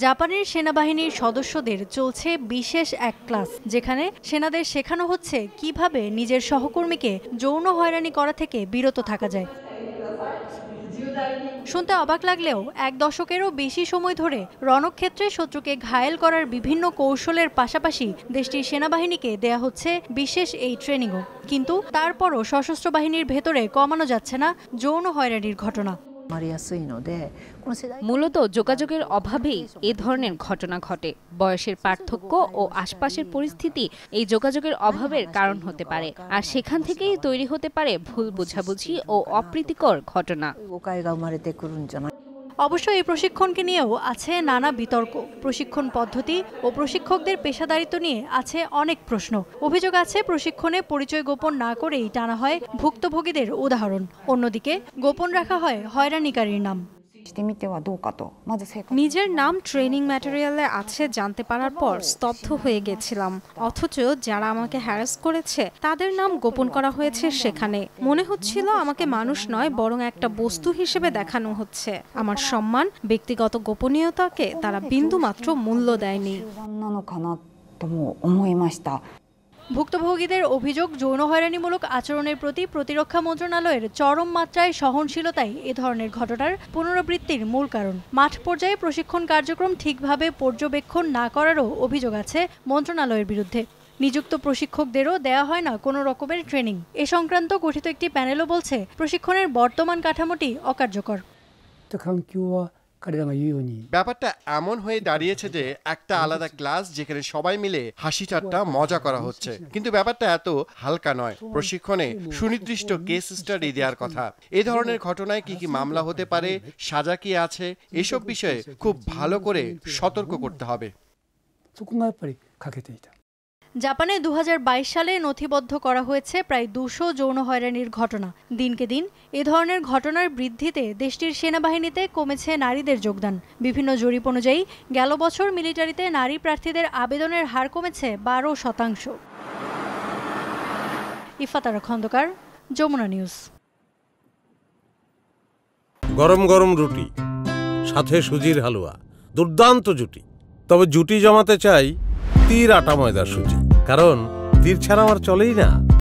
জাপানের সেনাবাহিনীর সদস্যদের চলছে বিশেষ এক ক্লাস, যেখানে সেনাদের শেখানো হচ্ছে কিভাবে নিজের সহকর্মীকে যৌন হয়রানি করা থেকে বিরত থাকা যায়। শুনতে অবাক লাগলেও এক দশকেরও বেশি সময় ধরে রণক্ষেত্রে শত্রুকে ঘায়েল করার বিভিন্ন কৌশলের পাশাপাশি দেশটির সেনাবাহিনীকে দেয়া হচ্ছে বিশেষ এই ট্রেনিংও। কিন্তু তারপরও সশস্ত্র বাহিনীর ভেতরে কমানো যাচ্ছে না যৌন হয়রানির ঘটনা। মূলত যোগাযোগের অভাবেই এ ধরনের ঘটনা ঘটে। বয়সের পার্থক্য ও আশপাশের পরিস্থিতি এই যোগাযোগের অভাবের কারণ হতে পারে, আর সেখান থেকেই তৈরি হতে পারে ভুল বোঝাবুঝি ও অপ্রীতিকর ঘটনা। অবশ্য এই প্রশিক্ষণকে নিয়েও আছে নানা বিতর্ক। প্রশিক্ষণ পদ্ধতি ও প্রশিক্ষকদের পেশাদারিত্ব নিয়ে আছে অনেক প্রশ্ন। অভিযোগ আছে প্রশিক্ষণে পরিচয় গোপন না করেই টানা হয় ভুক্তভোগীদের উদাহরণ। অন্যদিকে গোপন রাখা হয় হয়রানিকারীর নাম। নিজের নাম ট্রেনিং ম্যাটেরিয়ালে আছে জানতে পারার পর স্তব্ধ হয়ে গেছিলাম, অথচ যারা আমাকে হ্যারাস করেছে তাদের নাম গোপন করা হয়েছে সেখানে। মনে হচ্ছিল আমাকে মানুষ নয় বরং একটা বস্তু হিসেবে দেখানো হচ্ছে। আমার সম্মান, ব্যক্তিগত গোপনীয়তাকে তারা বিন্দুমাত্র মূল্য দেয়নি। ভুক্তভোগীদের অভিযোগ, যৌন হয়রানিমূলক আচরণের প্রতি প্রতিরক্ষা মন্ত্রণালয়ের চরম মাত্রায় সহনশীলতাই এ ধরনের ঘটনার পুনরাবৃত্তির মূল কারণ। মাঠ পর্যায়ে প্রশিক্ষণ কার্যক্রম ঠিকভাবে পর্যবেক্ষণ না করারও অভিযোগ আছে মন্ত্রণালয়ের বিরুদ্ধে। নিযুক্ত প্রশিক্ষকদেরও দেয়া হয় না কোনো রকমের ট্রেনিং। এ সংক্রান্ত গঠিত একটি প্যানেলও বলছে প্রশিক্ষণের বর্তমান কাঠামোটি অকার্যকর। ব্যাপারটা এমন হয়ে দাঁড়িয়েছে যে একটা আলাদা ক্লাস যেখানে সবাই মিলে হাসি ঠাট্টা মজা করা হচ্ছে, কিন্তু ব্যাপারটা এত হালকা নয়। প্রশিক্ষণে সুনির্দিষ্ট কেস স্টাডি দেওয়ার কথা। এ ধরনের ঘটনায় কি কি মামলা হতে পারে, সাজা কি আছে, এসব বিষয়ে খুব ভালো করে সতর্ক করতে হবে। জাপানে 2022 সালে নথিবদ্ধ করা হয়েছে প্রায় 200 যৌন হয়রানির ঘটনা। দিনকে দিন এ ধরনের ঘটনার বৃদ্ধিতে দেশটির সেনাবাহিনীতে কমেছে নারীদের যোগদান। বিভিন্ন জরিপ অনুযায়ী গেল বছর মিলিটারিতে নারী প্রার্থীদের আবেদনের হার কমেছে 12%। ইফাতারা খন্দকার, যমুনা নিউজ। গরম গরম রুটি, সাথে সুজির হালুয়া, দুর্দান্ত জুটি। তবে জুটি জমাতে চাই তীর আটা ময়দার সুজি, কারণ তীর ছাড়া আমার চলেই না।